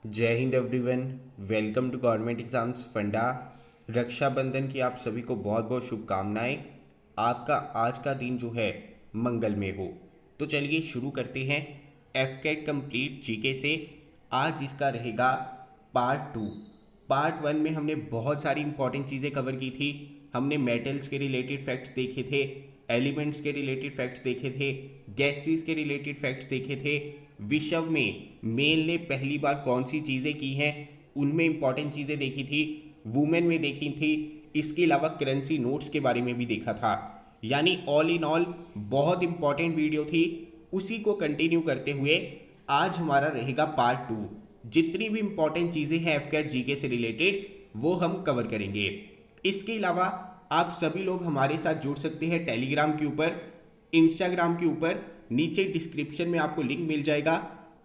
जय Hind everyone. Welcome to government exams funda. Rakshabandhan की आप सभी को बहुत बहुत शुभकामनाएं। आपका आज का दिन जो है मंगलमय हो। तो चलिए शुरू करते हैं एफ कैट कंप्लीट जीके से। आज इसका रहेगा पार्ट 2। पार्ट 1 में हमने बहुत सारी इंपॉर्टेंट चीज़ें कवर की थी। हमने मेटल्स के रिलेटेड फैक्ट्स देखे थे, एलिमेंट्स के रिलेटेड फैक्ट्स देखे थे, गैसेस के रिलेटेड फैक्ट्स देखे थे। विश्व में मेल ने पहली बार कौन सी चीज़ें की हैं उनमें इंपॉर्टेंट चीज़ें देखी थी, वुमेन में देखी थी। इसके अलावा करेंसी नोट्स के बारे में भी देखा था। यानी ऑल इन ऑल बहुत इंपॉर्टेंट वीडियो थी। उसी को कंटिन्यू करते हुए आज हमारा रहेगा पार्ट 2। जितनी भी इंपॉर्टेंट चीज़ें हैं एफकेट जीके से रिलेटेड वो हम कवर करेंगे। इसके अलावा आप सभी लोग हमारे साथ जुड़ सकते हैं टेलीग्राम के ऊपर, इंस्टाग्राम के ऊपर। नीचे डिस्क्रिप्शन में आपको लिंक मिल जाएगा।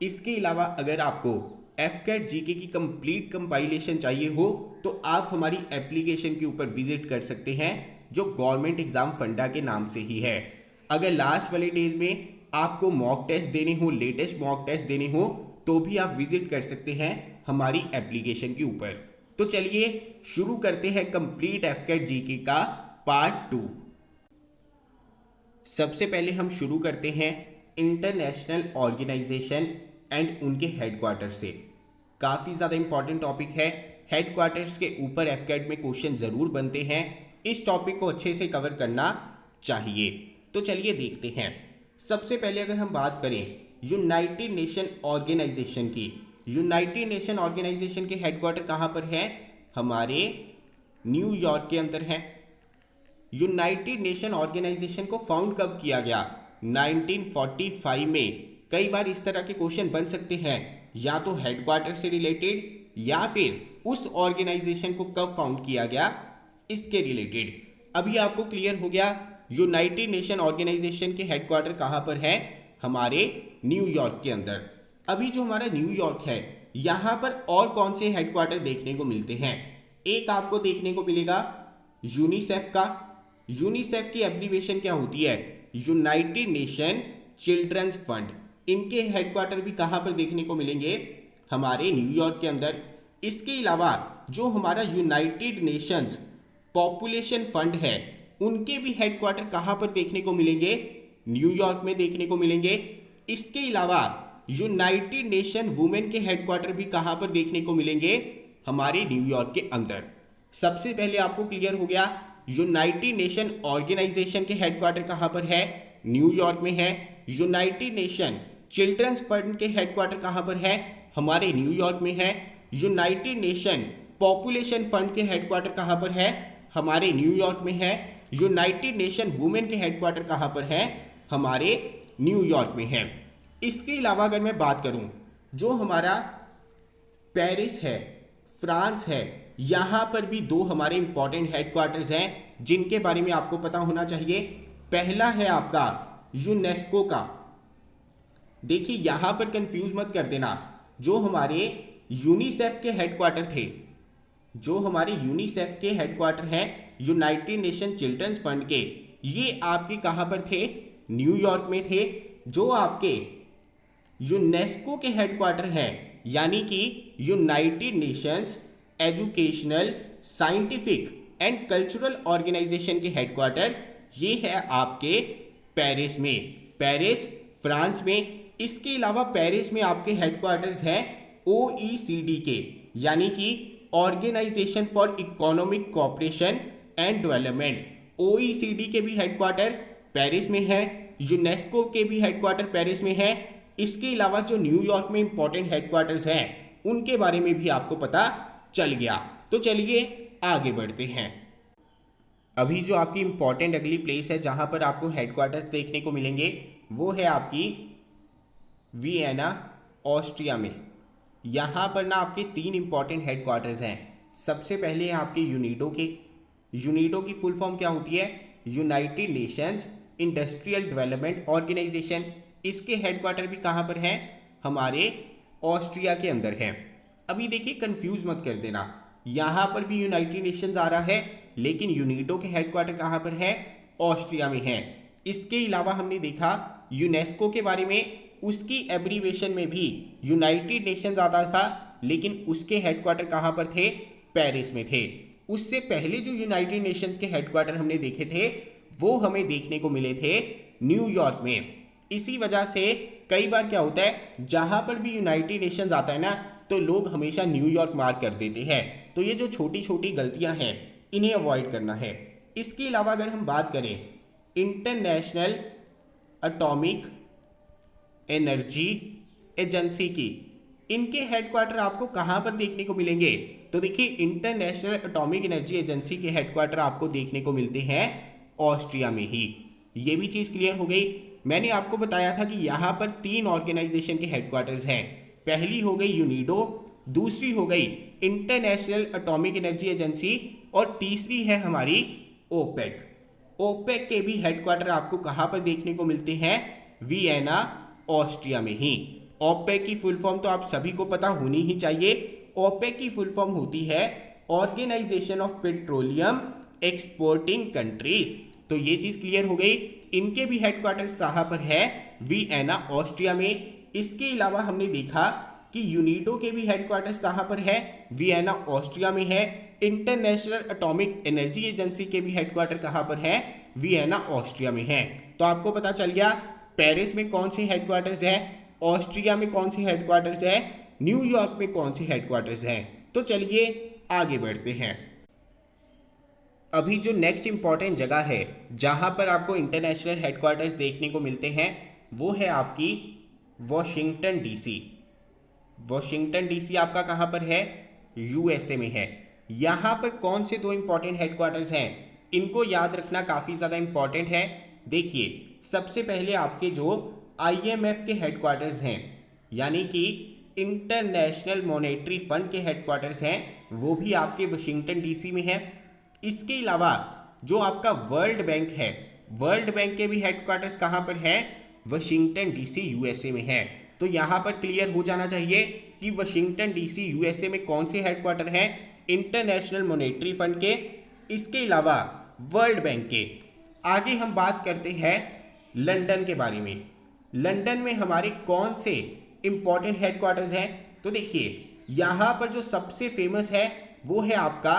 इसके अलावा अगर आपको एफकेट जीके की कंप्लीट कंपाइलेशन चाहिए हो तो आप हमारी एप्लीकेशन के ऊपर विजिट कर सकते हैं जो गवर्नमेंट एग्जाम फंडा के नाम से ही है। अगर लास्ट वाले डेज में आपको मॉक टेस्ट देने हो, लेटेस्ट मॉक टेस्ट देने हो, तो भी आप विजिट कर सकते हैं हमारी एप्लीकेशन के ऊपर। तो चलिए शुरू करते हैं कंप्लीट एफकेट जीके का पार्ट 2। सबसे पहले हम शुरू करते हैं इंटरनेशनल ऑर्गेनाइजेशन एंड उनके हेडक्वार्टर से। काफ़ी ज़्यादा इंपॉर्टेंट टॉपिक है। हेडक्वार्टर्स के ऊपर एफकेट में क्वेश्चन ज़रूर बनते हैं। इस टॉपिक को अच्छे से कवर करना चाहिए। तो चलिए देखते हैं। सबसे पहले अगर हम बात करें यूनाइटेड नेशन ऑर्गेनाइजेशन की, यूनाइटेड नेशन ऑर्गेनाइजेशन के हेडक्वार्टर कहाँ पर है? हमारे न्यूयॉर्क के अंदर है। यूनाइटेड नेशन ऑर्गेनाइजेशन को फाउंड कब किया गया? 1945 में। कई बार इस तरह के क्वेश्चन बन सकते हैं, या तो हेडक्वार्टर से रिलेटेड या फिर उस ऑर्गेनाइजेशन को कब फाउंड किया गया इसके रिलेटेड। अभी आपको क्लियर हो गया यूनाइटेड नेशन ऑर्गेनाइजेशन के हेडक्वार्टर कहाँ पर है? हमारे न्यूयॉर्क के अंदर। अभी जो हमारा न्यूयॉर्क है यहाँ पर और कौन से हेडक्वार्टर देखने को मिलते हैं? एक आपको देखने को मिलेगा यूनिसेफ का। यूनिसेफ की एब्रीविएशन क्या होती है? United Nation Children's Fund. इनके हेडक्वार्टर भी कहाँ पर देखने को मिलेंगे? हमारे न्यूयॉर्क के अंदर। इसके अलावा जो हमारा यूनाइटेड नेशंस पॉपुलेशन फंड है उनके भी हेडक्वार्टर कहाँ पर देखने को मिलेंगे? न्यूयॉर्क में देखने को मिलेंगे। इसके अलावा यूनाइटेड नेशन वुमेन के हेडक्वार्टर भी कहाँ पर देखने को मिलेंगे? हमारे न्यूयॉर्क के अंदर। सबसे पहले आपको क्लियर हो गया यूनाइटेड नेशन ऑर्गेनाइजेशन के हेडक्वार्टर कहाँ पर है? न्यूयॉर्क में है। यूनाइटेड नेशन चिल्ड्रंस फंड के हेडक्वार्टर कहाँ पर है? हमारे न्यूयॉर्क में है। यूनाइटेड नेशन पॉपुलेशन फंड के हेडक्वार्टर कहाँ पर है? हमारे न्यूयॉर्क में है। यूनाइटेड नेशन वुमेन के हेडक्वार्टर कहाँ पर है? हमारे न्यूयॉर्क में है। इसके अलावा अगर मैं बात करूं जो हमारा पेरिस है, फ्रांस है, यहाँ पर भी दो हमारे इंपॉर्टेंट हेडक्वार्टर्स हैं जिनके बारे में आपको पता होना चाहिए। पहला है आपका यूनेस्को का। देखिए यहाँ पर कंफ्यूज मत कर देना। जो हमारे यूनिसेफ के हेडक्वार्टर थे, जो हमारे यूनिसेफ के हेडक्वार्टर हैं यूनाइटेड नेशन चिल्ड्रंस फंड के, ये आपके कहाँ पर थे? न्यूयॉर्क में थे। जो आपके यूनेस्को के हेडक्वार्टर हैं यानी कि United Nations Educational, Scientific and Cultural Organization के हेडक्वार्टर, ये है आपके पेरिस में, पेरिस फ्रांस में। इसके अलावा पेरिस में आपके हेडक्वार्टर्स हैं ओईसीडी के, यानी कि Organisation for Economic Cooperation and Development. OECD के भी हेडक्वार्टर पेरिस में है। यूनेस्को के भी हेडक्वार्टर पेरिस में है। इसके अलावा जो न्यूयॉर्क में इंपॉर्टेंट हेडक्वार्टर्स हैं उनके बारे में भी आपको पता चल गया। तो चलिए आगे बढ़ते हैं। अभी जो आपकी इंपॉर्टेंट अगली प्लेस है जहां पर आपको हेडक्वार्टर्स देखने को मिलेंगे वो है आपकी वियना, ऑस्ट्रिया में। यहाँ पर ना आपके 3 इंपॉर्टेंट हेडक्वार्टर्स हैं। सबसे पहले है आपके यूनिडो के। यूनिडो की फुल फॉर्म क्या होती है? United Nations Industrial Development Organization. इसके हेडक्वार्टर भी कहाँ पर हैं? हमारे ऑस्ट्रिया के अंदर है। अभी देखिए कंफ्यूज मत कर देना, यहाँ पर भी यूनाइटेड नेशंस आ रहा है लेकिन यूनिडो के हेडक्वार्टर कहाँ पर है? ऑस्ट्रिया में है। इसके अलावा हमने देखा यूनेस्को के बारे में, उसकी एब्रीवेशन में भी यूनाइटेड नेशंस आता था लेकिन उसके हेडक्वार्टर कहाँ पर थे? पेरिस में थे। उससे पहले जो यूनाइटेड नेशंस के हेडक्वार्टर हमने देखे थे वो हमें देखने को मिले थे न्यूयॉर्क में। इसी वजह से कई बार क्या होता है, जहां पर भी यूनाइटेड नेशंस आता है ना, तो लोग हमेशा न्यूयॉर्क मार्क कर देते हैं। तो ये जो छोटी छोटी गलतियां हैं इन्हें अवॉइड करना है। इसके अलावा अगर हम बात करें इंटरनेशनल एटॉमिक एनर्जी एजेंसी की, इनके हेडक्वार्टर आपको कहां पर देखने को मिलेंगे? तो देखिए, इंटरनेशनल एटॉमिक एनर्जी एजेंसी के हेडक्वार्टर आपको देखने को मिलते हैं ऑस्ट्रिया में ही। ये भी चीज़ क्लियर हो गई। मैंने आपको बताया था कि यहाँ पर 3 ऑर्गेनाइजेशन के हेडक्वार्टर्स हैं। पहली हो गई यूनिडो, दूसरी हो गई इंटरनेशनल एटॉमिक एनर्जी एजेंसी, और तीसरी है हमारी ओपेक। ओपेक के भी हेडक्वार्टर आपको कहाँ पर देखने को मिलते हैं? वियना, ऑस्ट्रिया में ही। ओपेक की फुल फॉर्म तो आप सभी को पता होनी ही चाहिए। ओपेक की फुल फॉर्म होती है Organization of Petroleum Exporting Countries. तो ये चीज क्लियर हो गई। इनके भी हेडक्वार्टर्स कहां पर है? वियना, ऑस्ट्रिया में। इसके अलावा हमने देखा कि यूनिडो के भी हेडक्वार्टर्स कहां पर है? वियना, ऑस्ट्रिया में है। इंटरनेशनल एटॉमिक एनर्जी एजेंसी के भी हेडक्वार्टर कहां पर है? वियना, ऑस्ट्रिया में है। तो आपको पता चल गया पेरिस में कौन से हेडक्वार्टर्स है, ऑस्ट्रिया में कौन से हेडक्वार्टर्स है, न्यूयॉर्क में कौन से हेडक्वार्टर्स हैं। तो चलिए आगे बढ़ते हैं। अभी जो नेक्स्ट इंपॉर्टेंट जगह है जहां पर आपको इंटरनेशनल हेडक्वार्टर्स देखने को मिलते हैं वो है आपकी वॉशिंगटन डीसी। वॉशिंगटन डीसी आपका कहां पर है? यूएसए में है। यहां पर कौन से 2 इंपॉर्टेंट हेडक्वार्टर्स हैं, इनको याद रखना काफ़ी ज़्यादा इंपॉर्टेंट है। देखिए, सबसे पहले आपके जो आईएमएफ के हेडक्वार्टर्स हैं, यानी कि इंटरनेशनल मॉनेटरी फंड के हेडक्वार्टर्स हैं, वो भी आपके वाशिंगटन डीसी में है। इसके अलावा जो आपका वर्ल्ड बैंक है, वर्ल्ड बैंक के भी हेडक्वार्टर्स कहाँ पर है? वाशिंगटन डीसी, यूएसए में है। तो यहाँ पर क्लियर हो जाना चाहिए कि वाशिंगटन डीसी, यूएसए में कौन से हेडक्वार्टर हैं? इंटरनेशनल मॉनेटरी फंड के, इसके अलावा वर्ल्ड बैंक के। आगे हम बात करते हैं लंदन के बारे में। लंदन में हमारे कौन से इंपॉर्टेंट हेडक्वार्टर्स हैं? तो देखिए, यहाँ पर जो सबसे फेमस है वो है आपका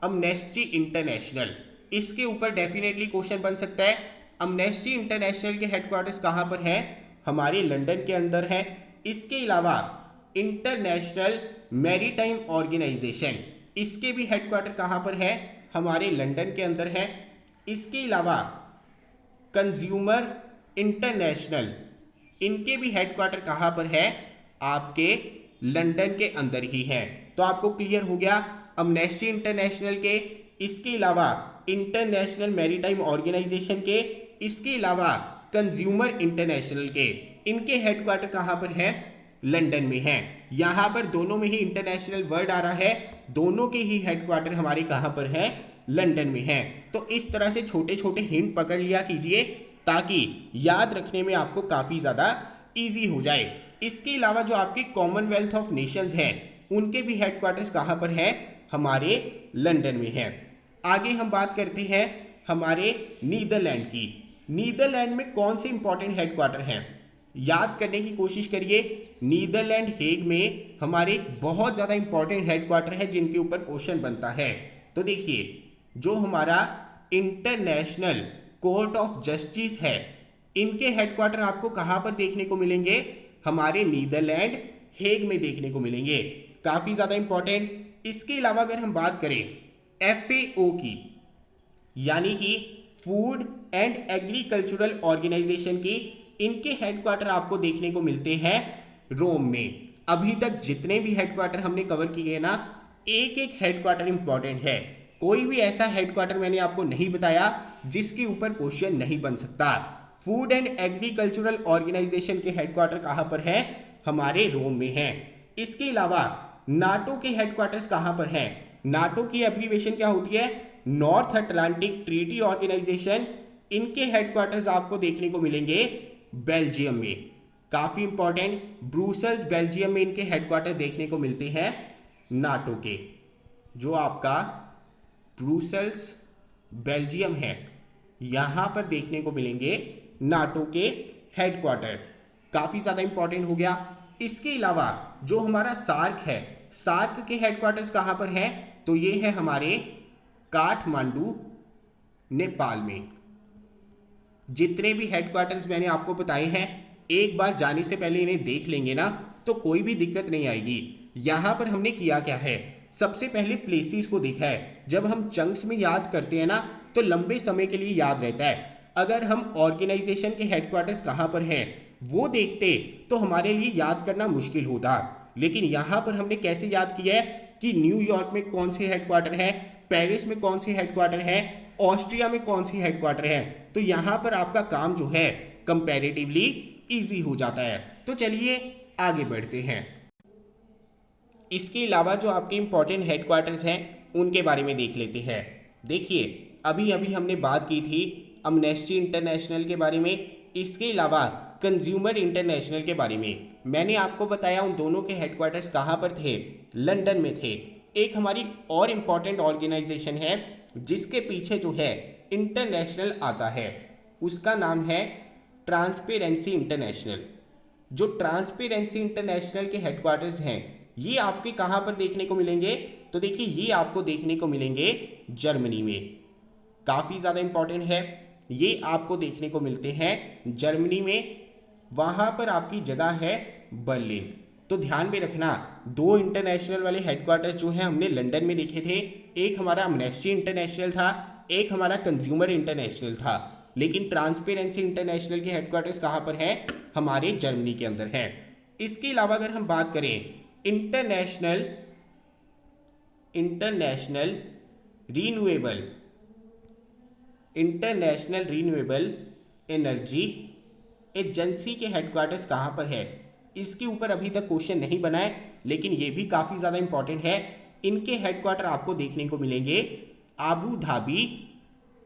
अमनेस्टी इंटरनेशनल। इसके ऊपर डेफिनेटली क्वेश्चन बन सकता है। अमनेस्टी इंटरनेशनल के हेडक्वार्टर्स कहाँ पर हैं? हमारे लंदन के अंदर है। इसके अलावा इंटरनेशनल मैरीटाइम ऑर्गेनाइजेशन, इसके भी हेडक्वार्टर कहाँ पर है? हमारे लंदन के अंदर है। इसके अलावा कंज्यूमर इंटरनेशनल, इनके भी हेडक्वार्टर कहाँ पर है? आपके लंदन के अंदर ही है। तो आपको क्लियर हो गया अमनेस्टी इंटरनेशनल के, इसके अलावा इंटरनेशनल मैरीटाइम ऑर्गेनाइजेशन के, इसके अलावा कंज्यूमर इंटरनेशनल के, इनके हेडक्वार्टर कहाँ पर है? लंदन में है। यहाँ पर दोनों में ही इंटरनेशनल वर्ड आ रहा है, दोनों के ही हेडक्वार्टर हमारे कहाँ पर है? लंदन में है। तो इस तरह से छोटे छोटे हिंट पकड़ लिया कीजिए ताकि याद रखने में आपको काफ़ी ज़्यादा ईजी हो जाए। इसके अलावा जो आपके कॉमनवेल्थ ऑफ नेशंस हैं उनके भी हेडक्वार्टर्स कहाँ पर हैं? हमारे लंदन में है। आगे हम बात करते हैं हमारे नीदरलैंड की। नीदरलैंड में कौन से इंपॉर्टेंट हेडक्वार्टर हैं? याद करने की कोशिश करिए। नीदरलैंड हेग में हमारे बहुत ज़्यादा इंपॉर्टेंट हेडक्वार्टर है जिनके ऊपर क्वेश्चन बनता है। तो देखिए, जो हमारा इंटरनेशनल कोर्ट ऑफ जस्टिस है, इनके हेडक्वार्टर आपको कहाँ पर देखने को मिलेंगे? हमारे नीदरलैंड हेग में देखने को मिलेंगे। काफ़ी ज़्यादा इंपॉर्टेंट। इसके अलावा अगर हम बात करें FAO की, यानी कि फूड एंड एग्रीकल्चरल ऑर्गेनाइजेशन की, इनके हेडक्वार्टर आपको देखने को मिलते हैं रोम में। अभी तक जितने भी हेडक्वार्टर हमने कवर किए ना, एक एक हेडक्वार्टर इंपॉर्टेंट है। कोई भी ऐसा हेडक्वार्टर मैंने आपको नहीं बताया जिसके ऊपर क्वेश्चन नहीं बन सकता। फूड एंड एग्रीकल्चरल ऑर्गेनाइजेशन के हेडक्वार्टर कहाँ पर है? हमारे रोम में है। इसके अलावा नाटो के हेडक्वार्टर्स कहाँ पर हैं? नाटो की एब्रीविएशन क्या होती है? North Atlantic Treaty Organization. इनके हेडक्वार्टर्स आपको देखने को मिलेंगे बेल्जियम में। काफ़ी इंपॉर्टेंट, ब्रुसेल्स बेल्जियम में इनके हेडक्वार्टर देखने को मिलते हैं नाटो के। जो आपका ब्रुसेल्स बेल्जियम है, यहाँ पर देखने को मिलेंगे नाटो के हेडक्वार्टर। काफ़ी ज़्यादा इंपॉर्टेंट हो गया। इसके अलावा जो हमारा सार्क है, सार्क के हेडक्वार्टर्स कहाँ पर है? तो ये है हमारे काठमांडू, नेपाल में। जितने भी हेडक्वार्टर्स मैंने आपको बताए हैं, एक बार जाने से पहले इन्हें देख लेंगे ना, तो कोई भी दिक्कत नहीं आएगी। यहाँ पर हमने किया क्या है, सबसे पहले प्लेसेस को देखा है। जब हम चंक्स में याद करते हैं ना, तो लंबे समय के लिए याद रहता है। अगर हम ऑर्गेनाइजेशन के हेडक्वार्टर्स कहाँ पर हैं वो देखते तो हमारे लिए याद करना मुश्किल होता। लेकिन यहाँ पर हमने कैसे याद किया है कि न्यूयॉर्क में कौन से हेडक्वार्टर है, पेरिस में कौन से हेडक्वार्टर है, ऑस्ट्रिया में कौन से हेडक्वार्टर है। तो यहाँ पर आपका काम जो है कंपैरेटिवली इजी हो जाता है। तो चलिए आगे बढ़ते हैं। इसके अलावा जो आपके इंपॉर्टेंट हेडक्वार्टर्स हैं उनके बारे में देख लेते हैं। देखिए, अभी अभी हमने बात की थी अमनेस्टी इंटरनेशनल के बारे में, इसके अलावा कंज्यूमर इंटरनेशनल के बारे में। मैंने आपको बताया उन दोनों के हेडक्वार्टर्स कहाँ पर थे, लंदन में थे। एक हमारी और इम्पॉर्टेंट ऑर्गेनाइजेशन है जिसके पीछे जो है इंटरनेशनल आता है, उसका नाम है ट्रांसपेरेंसी इंटरनेशनल। जो ट्रांसपेरेंसी इंटरनेशनल के हेडक्वार्टर्स हैं ये आपके कहाँ पर देखने को मिलेंगे? तो देखिए, ये आपको देखने को मिलेंगे जर्मनी में। काफ़ी ज़्यादा इंपॉर्टेंट है, ये आपको देखने को मिलते हैं जर्मनी में। वहाँ पर आपकी जगह है बर्लिन। तो ध्यान में रखना, दो इंटरनेशनल वाले हेडक्वार्टर्स जो हैं हमने लंदन में देखे थे। एक हमारा अमनेस्टी इंटरनेशनल था, एक हमारा कंज्यूमर इंटरनेशनल था। लेकिन ट्रांसपेरेंसी इंटरनेशनल के हेडक्वार्टर्स कहाँ पर हैं? हमारे जर्मनी के अंदर है। इसके अलावा अगर हम बात करें इंटरनेशनल रीन्यूएबल एनर्जी एजेंसी के हेडक्वार्टर्स कहाँ पर है? इसके ऊपर अभी तक क्वेश्चन नहीं बना है, लेकिन ये भी काफ़ी ज़्यादा इंपॉर्टेंट है। इनके हेडक्वार्टर आपको देखने को मिलेंगे आबू धाबी,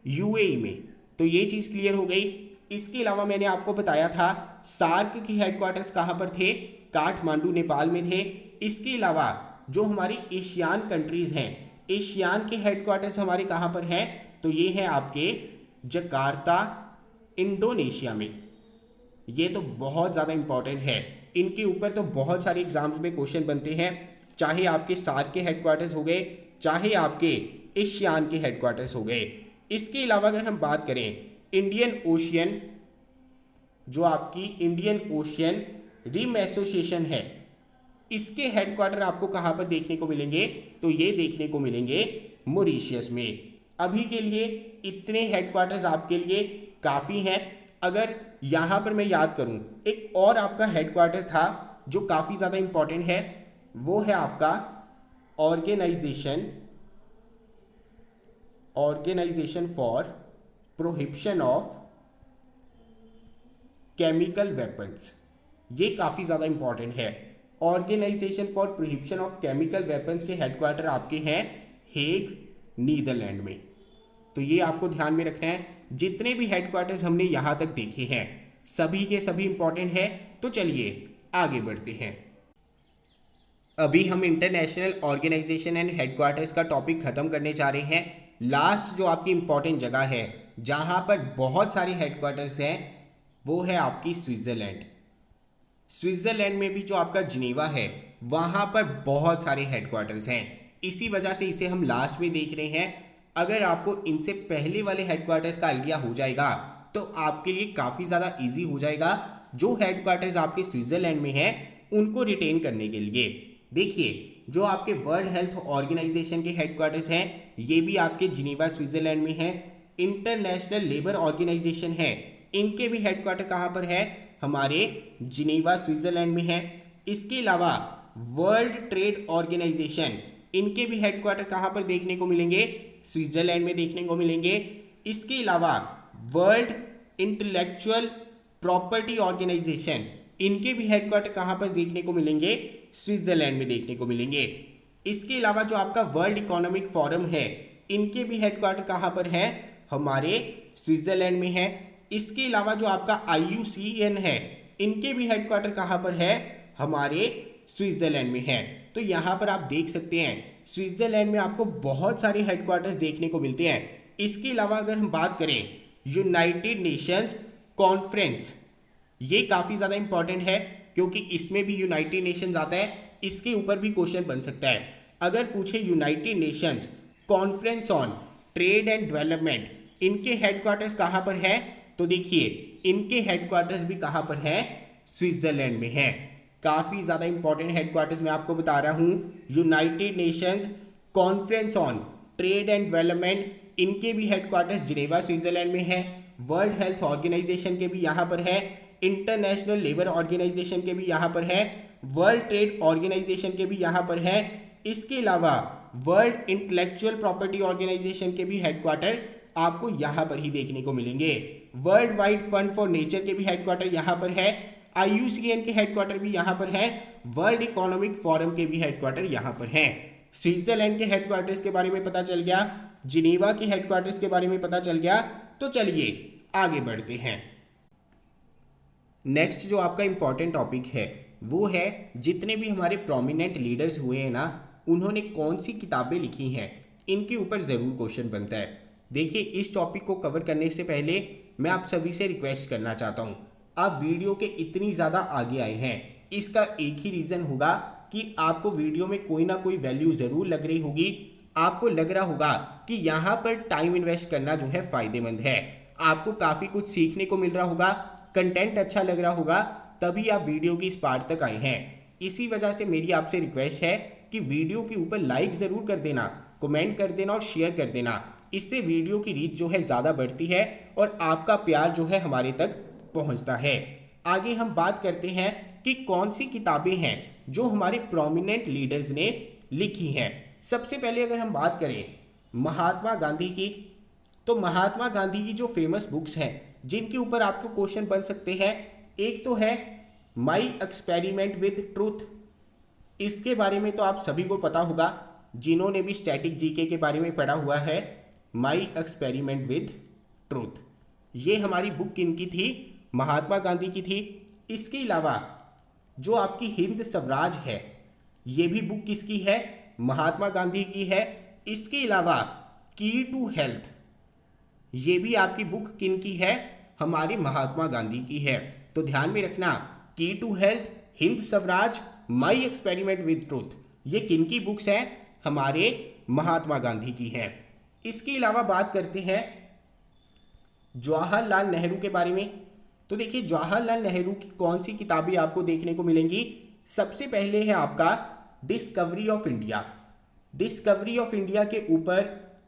यूएई में। तो ये चीज़ क्लियर हो गई। इसके अलावा मैंने आपको बताया था सार्क के हेडक्वार्टर्स कहाँ पर थे? काठमांडू, नेपाल में थे। इसके अलावा जो हमारी एशियान कंट्रीज़ हैं, एशियान के हेडक्वार्टर्स हमारे कहाँ पर हैं? तो ये है आपके जकार्ता, इंडोनेशिया में। ये तो बहुत ज़्यादा इंपॉर्टेंट है, इनके ऊपर तो बहुत सारे एग्जाम्स में क्वेश्चन बनते हैं, चाहे आपके सार्क के हेडक्वार्टर्स हो गए, चाहे आपके एशियान के हेडक्वार्टर्स हो गए। इसके अलावा अगर हम बात करें इंडियन ओशियन, जो आपकी इंडियन ओशियन रिम एसोसिएशन है, इसके हेडक्वार्टर आपको कहाँ पर देखने को मिलेंगे? तो ये देखने को मिलेंगे मॉरिशस में। अभी के लिए इतने हेडक्वार्टर्स आपके लिए काफ़ी हैं। अगर यहाँ पर मैं याद करूँ, एक और आपका हेडक्वार्टर था जो काफ़ी ज़्यादा इंपॉर्टेंट है, वो है आपका Organisation for Prohibition of Chemical Weapons. ये काफ़ी ज़्यादा इंपॉर्टेंट है। Organisation for Prohibition of Chemical Weapons के हेडक्वार्टर आपके हैं हेग, नीदरलैंड में। तो ये आपको ध्यान में रखना है। जितने भी हेडक्वार्टर्स हमने यहाँ तक देखे हैं सभी के सभी इंपॉर्टेंट है। तो चलिए आगे बढ़ते हैं। अभी हम इंटरनेशनल ऑर्गेनाइजेशन एंड हेडक्वार्टर्स का टॉपिक ख़त्म करने जा रहे हैं। लास्ट जो आपकी इंपॉर्टेंट जगह है जहाँ पर बहुत सारे हेडक्वार्टर्स हैं वो है आपकी स्विट्ज़रलैंड। स्विट्ज़रलैंड में भी जो आपका जिनेवा है वहाँ पर बहुत सारे हेडक्वार्टर्स हैं, इसी वजह से इसे हम लास्ट में देख रहे हैं। अगर आपको इनसे पहले वाले हेडक्वार्टर्स का आइडिया हो जाएगा तो आपके लिए काफ़ी ज़्यादा इजी हो जाएगा जो हेडक्वार्टर्स आपके स्विट्ज़रलैंड में हैं उनको रिटेन करने के लिए। देखिए, जो आपके वर्ल्ड हेल्थ ऑर्गेनाइजेशन के हेडक्वार्टर्स हैं ये भी आपके जिनेवा स्विट्ज़रलैंड में हैं। इंटरनेशनल लेबर ऑर्गेनाइजेशन है, इनके भी हेडक्वार्टर कहाँ पर है? हमारे जिनेवा स्विट्ज़रलैंड में है। इसके अलावा वर्ल्ड ट्रेड ऑर्गेनाइजेशन, इनके भी हेडक्वार्टर कहाँ पर देखने को मिलेंगे? स्विट्ज़रलैंड में देखने को मिलेंगे। इसके अलावा वर्ल्ड इंटेलेक्चुअल प्रॉपर्टी ऑर्गेनाइजेशन, इनके भी हेडक्वार्टर कहाँ पर देखने को मिलेंगे? स्विट्ज़रलैंड में देखने को मिलेंगे। इसके अलावा जो आपका वर्ल्ड इकोनॉमिक फोरम है, इनके भी हेडक्वार्टर कहाँ पर है? हमारे स्विट्ज़रलैंड में है। इसके अलावा जो आपका IUCN है, इनके भी हेडक्वार्टर कहाँ पर है? हमारे स्विट्ज़रलैंड में है। तो यहाँ पर आप देख सकते हैं स्विट्ज़रलैंड में आपको बहुत सारे हेडक्वार्टर्स देखने को मिलते हैं। इसके अलावा अगर हम बात करें यूनाइटेड नेशंस कॉन्फ्रेंस, ये काफ़ी ज़्यादा इंपॉर्टेंट है क्योंकि इसमें भी यूनाइटेड नेशंस आता है। इसके ऊपर भी क्वेश्चन बन सकता है। अगर पूछे United Nations conference on trade and development, इनके हेडक्वार्टर्स कहाँ पर है, तो देखिए इनके हेडक्वार्टर्स भी कहाँ पर है, स्विट्जरलैंड में है। काफ़ी ज़्यादा इंपॉर्टेंट हेडक्वार्टर्स मैं आपको बता रहा हूँ। United Nations conference on trade and development, इनके भी हेडक्वार्टर्स जिनेवा स्विट्जरलैंड में है। वर्ल्ड हेल्थ ऑर्गेनाइजेशन के भी यहाँ पर है, इंटरनेशनल लेबर ऑर्गेनाइजेशन के भी यहाँ पर है, वर्ल्ड ट्रेड ऑर्गेनाइजेशन के भी यहाँ पर है। इसके अलावा वर्ल्ड इंटेलेक्चुअल प्रॉपर्टी ऑर्गेनाइजेशन के भी हेडक्वार्टर आपको यहाँ पर ही देखने को मिलेंगे। World wide fund for nature के भी हेडक्वार्टर यहाँ पर है, IUCN के हेडक्वार्टर भी यहाँ पर है, वर्ल्ड इकोनॉमिक फोरम के भी हेडक्वार्टर यहाँ पर हैं। स्विट्जरलैंड के हेडक्वार्टर्स के बारे में पता चल गया, जिनेवा के हेडक्वार्टर्स के बारे में पता चल गया। तो चलिए आगे बढ़ते हैं। नेक्स्ट जो आपका इंपॉर्टेंट टॉपिक है वो है जितने भी हमारे प्रोमिनेंट लीडर्स हुए हैं ना, उन्होंने कौन सी किताबें लिखी हैं, इनके ऊपर ज़रूर क्वेश्चन बनता है। देखिए इस टॉपिक को कवर करने से पहले मैं आप सभी से रिक्वेस्ट करना चाहता हूँ, आप वीडियो के इतनी ज़्यादा आगे आए हैं, इसका एक ही रीज़न होगा कि आपको वीडियो में कोई ना कोई वैल्यू ज़रूर लग रही होगी। आपको लग रहा होगा कि यहाँ पर टाइम इन्वेस्ट करना जो है फ़ायदेमंद है, आपको काफ़ी कुछ सीखने को मिल रहा होगा, कंटेंट अच्छा लग रहा होगा, तभी आप वीडियो की इस पार्ट तक आए हैं। इसी वजह से मेरी आपसे रिक्वेस्ट है कि वीडियो के ऊपर लाइक ज़रूर कर देना, कमेंट कर देना और शेयर कर देना। इससे वीडियो की रीच जो है ज़्यादा बढ़ती है और आपका प्यार जो है हमारे तक पहुंचता है। आगे हम बात करते हैं कि कौन सी किताबें हैं जो हमारे प्रोमिनेंट लीडर्स ने लिखी हैं। सबसे पहले अगर हम बात करें महात्मा गांधी की, तो महात्मा गांधी की जो फेमस बुक्स हैं जिनके ऊपर आपको क्वेश्चन बन सकते हैं, एक तो है माई एक्सपेरिमेंट विद ट्रूथ। इसके बारे में तो आप सभी को पता होगा, जिन्होंने भी स्टैटिक जीके के बारे में पढ़ा हुआ है। माई एक्सपेरिमेंट विद ट्रूथ, ये हमारी बुक किनकी थी, महात्मा गांधी की थी। इसके अलावा जो आपकी हिंद स्वराज है, ये भी बुक किसकी है, महात्मा गांधी की है। इसके अलावा की टू हेल्थ, ये भी आपकी बुक किनकी है, हमारे महात्मा गांधी की है। तो ध्यान में रखना, key to health, Hind Swaraj, my experiment with truth, ये किनकी बुक्स हैं, हमारे महात्मा गांधी की है। इसके अलावा बात करते हैं जवाहरलाल नेहरू के बारे में। तो देखिए जवाहरलाल नेहरू की कौन सी किताबें आपको देखने को मिलेंगी। सबसे पहले है आपका discovery of India. Discovery of India के ऊपर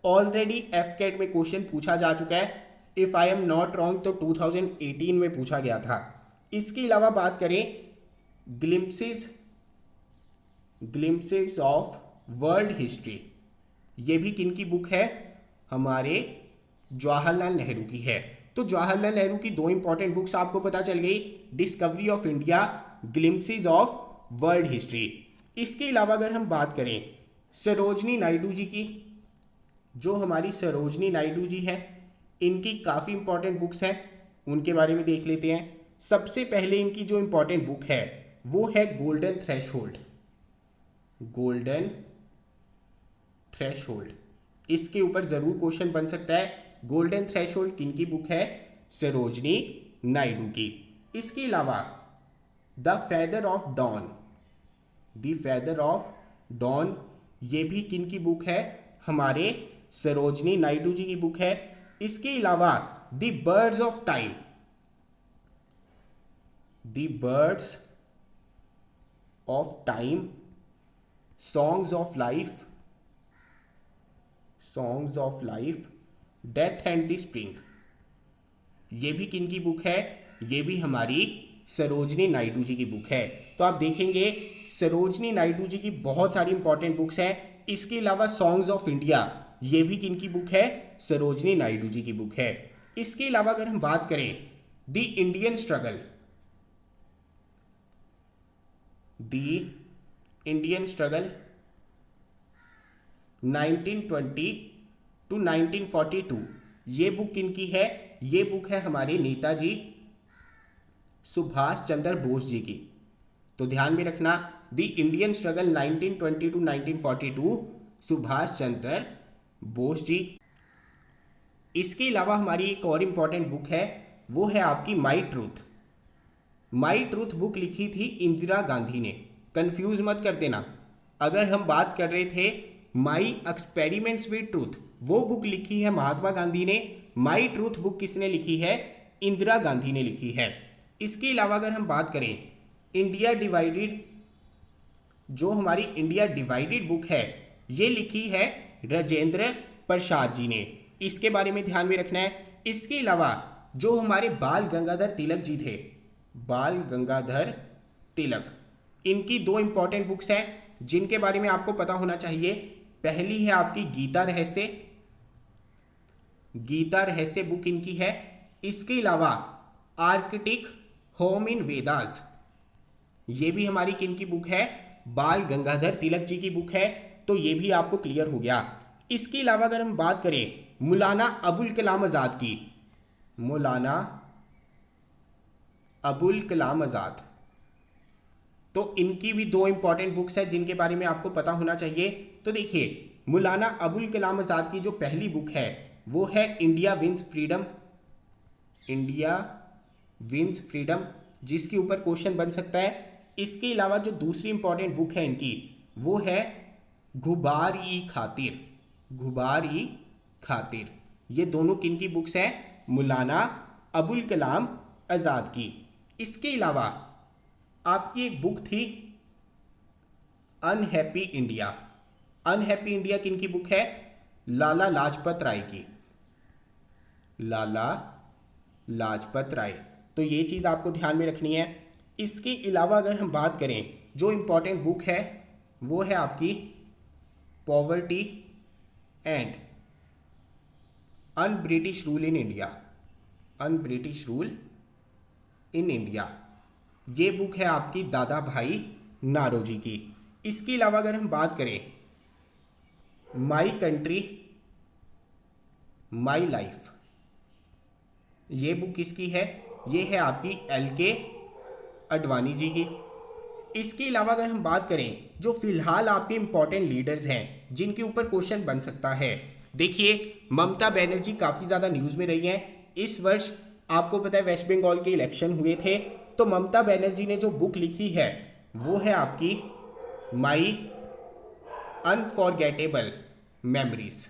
ऑलरेडी एफकेट में क्वेश्चन पूछा जा चुका है। If I am not wrong तो 2018 में पूछा गया था। इसके अलावा बात करें ग्लिम्पसेस ऑफ वर्ल्ड हिस्ट्री, ये भी किनकी बुक है, हमारे जवाहरलाल नेहरू की है। तो जवाहरलाल नेहरू की दो इंपॉर्टेंट बुक्स आपको पता चल गई, discovery of India, glimpses of world history. इसके अलावा अगर हम बात करें सरोजनी नायडू जी की, जो हमारी सरोजनी नायडू जी है, इनकी काफ़ी इंपॉर्टेंट बुक्स हैं, उनके बारे में देख लेते हैं। सबसे पहले इनकी जो इंपॉर्टेंट बुक है वो है गोल्डन थ्रेशोल्ड। गोल्डन थ्रेशोल्ड, इसके ऊपर जरूर क्वेश्चन बन सकता है। गोल्डन थ्रेशोल्ड किनकी बुक है, सरोजनी नायडू की। इसके अलावा the feather of dawn, the feather of dawn, ये भी किनकी बुक है, हमारे सरोजनी नायडू जी की बुक है। इसके अलावा the birds of time, the birds of time, songs of life, songs of life, death and the spring, ये भी किनकी बुक है, ये भी हमारी सरोजनी नायडू जी की बुक है। तो आप देखेंगे सरोजनी नायडू जी की बहुत सारी इंपॉर्टेंट बुक्स हैं। इसके अलावा सॉन्ग्स ऑफ इंडिया, ये भी किनकी बुक है, सरोजनी नायडू जी की बुक है। इसके अलावा अगर हम बात करें the Indian struggle, the Indian struggle 1920 to 1942, ये बुक किनकी है, ये बुक है हमारे नेताजी सुभाष चंद्र बोस जी की। तो ध्यान में रखना, the Indian struggle 1920 to 1942, Subhash Chandra Bose ji. इसके अलावा हमारी एक और इंपॉर्टेंट बुक है, वो है आपकी my truth. My truth book लिखी थी इंदिरा गांधी ने। कंफ्यूज मत कर देना। अगर हम बात कर रहे थे माई एक्सपेरिमेंट्स विद ट्रूथ, वो बुक लिखी है महात्मा गांधी ने। माई ट्रूथ बुक किसने लिखी है? इंदिरा गांधी ने लिखी है। इसके अलावा अगर हम बात करें इंडिया डिवाइडेड, जो हमारी इंडिया डिवाइडेड बुक है ये लिखी है राजेंद्र प्रसाद जी ने, इसके बारे में ध्यान में रखना है। इसके अलावा जो हमारे बाल गंगाधर तिलक जी थे, बाल गंगाधर तिलक, इनकी दो इंपॉर्टेंट बुक्स हैं जिनके बारे में आपको पता होना चाहिए। पहली है आपकी गीता रहस्य, गीता रहस्य बुक इनकी है। इसके अलावा आर्कटिक होम इन वेदास, ये भी हमारी किनकी बुक है? बाल गंगाधर तिलक जी की बुक है। तो ये भी आपको क्लियर हो गया। इसके अलावा अगर हम बात करें मौलाना अबुल कलाम आज़ाद की, मौलाना अबुल कलाम आज़ाद, तो इनकी भी दो इंपॉर्टेंट बुक्स है जिनके बारे में आपको पता होना चाहिए। तो देखिए मौलाना अबुल कलाम आज़ाद की जो पहली बुक है वो है India wins freedom, India wins freedom, जिसके ऊपर क्वेश्चन बन सकता है। इसके अलावा जो दूसरी इंपॉर्टेंट बुक है इनकी वो है गुबार ई खातिर, गुबार ई खातिर। ये दोनों किन की बुक्स हैं? मौलाना अबुल कलाम आज़ाद की। इसके अलावा आपकी एक बुक थी अनहैप्पी इंडिया, अनहैप्पी इंडिया किन की बुक है? लाला लाजपत राय की, लाला लाजपत राय। तो ये चीज़ आपको ध्यान में रखनी है। इसके अलावा अगर हम बात करें जो इंपॉर्टेंट बुक है वो है आपकी poverty and un British rule in India, un British rule in India. ये बुक है आपकी दादा भाई नारोजी की। इसके अलावा अगर हम बात करें माई कंट्री माई लाइफ, ये बुक किसकी है? ये है आपकी LK अडवाणी जी की। इसके अलावा अगर हम बात करें जो फिलहाल आपके इंपॉर्टेंट लीडर्स हैं जिनके ऊपर क्वेश्चन बन सकता है, देखिए ममता बनर्जी काफ़ी ज़्यादा न्यूज़ में रही हैं इस वर्ष। आपको पता है वेस्ट बंगाल के इलेक्शन हुए थे, तो ममता बनर्जी ने जो बुक लिखी है वो है आपकी माई अनफॉरगेटेबल मेमोरीज,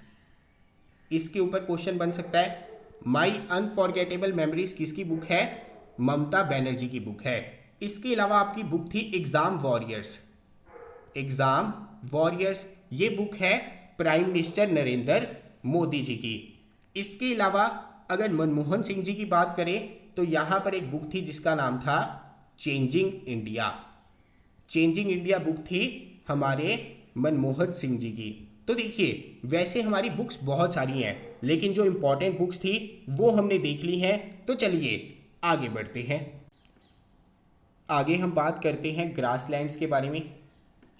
इसके ऊपर क्वेश्चन बन सकता है। माई अनफॉरगेटेबल मेमोरीज किसकी बुक है? ममता बनर्जी की बुक है। इसके अलावा आपकी बुक थी एग्जाम वॉरियर्स, एग्जाम वॉरियर्स, ये बुक है प्राइम मिनिस्टर नरेंद्र मोदी जी की। इसके अलावा अगर मनमोहन सिंह जी की बात करें तो यहाँ पर एक बुक थी जिसका नाम था changing India, changing India book थी हमारे मनमोहन सिंह जी की। तो देखिए वैसे हमारी बुक्स बहुत सारी हैं लेकिन जो इंपॉर्टेंट बुक्स थी वो हमने देख ली हैं। तो चलिए आगे बढ़ते हैं। आगे हम बात करते हैं ग्रासलैंड्स के बारे में,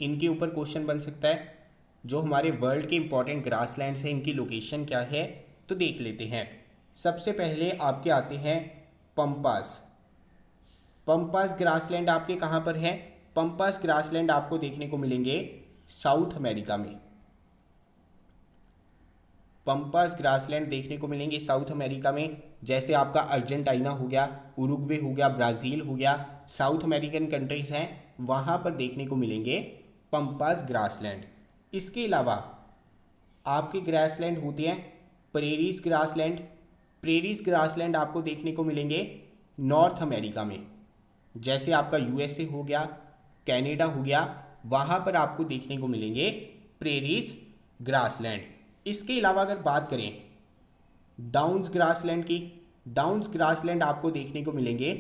इनके ऊपर क्वेश्चन बन सकता है। जो हमारे वर्ल्ड के इंपॉर्टेंट ग्रासलैंड्स हैं इनकी लोकेशन क्या है तो देख लेते हैं। सबसे पहले आपके आते हैं पंपास, पंपास ग्रासलैंड आपके कहाँ पर हैं? पंपास ग्रासलैंड आपको देखने को मिलेंगे साउथ अमेरिका में, पंपास ग्रासलैंड देखने को मिलेंगे साउथ अमेरिका में। जैसे आपका अर्जेंटीना हो गया, उरुग्वे हो गया, ब्राज़ील हो गया, साउथ अमेरिकन कंट्रीज़ हैं वहाँ पर देखने को मिलेंगे पंपास ग्रासलैंड। इसके अलावा आपके ग्रासलैंड होते हैं प्रेरीज ग्रासलैंड, प्रेरीज ग्रासलैंड आपको देखने को मिलेंगे नॉर्थ अमेरिका में। जैसे आपका USA हो गया, कनाडा हो गया, वहाँ पर आपको देखने को मिलेंगे प्रेरीज ग्रासलैंड। इसके अलावा अगर बात करें डाउन्स ग्रासलैंड की, डाउन्स ग्रासलैंड आपको देखने को मिलेंगे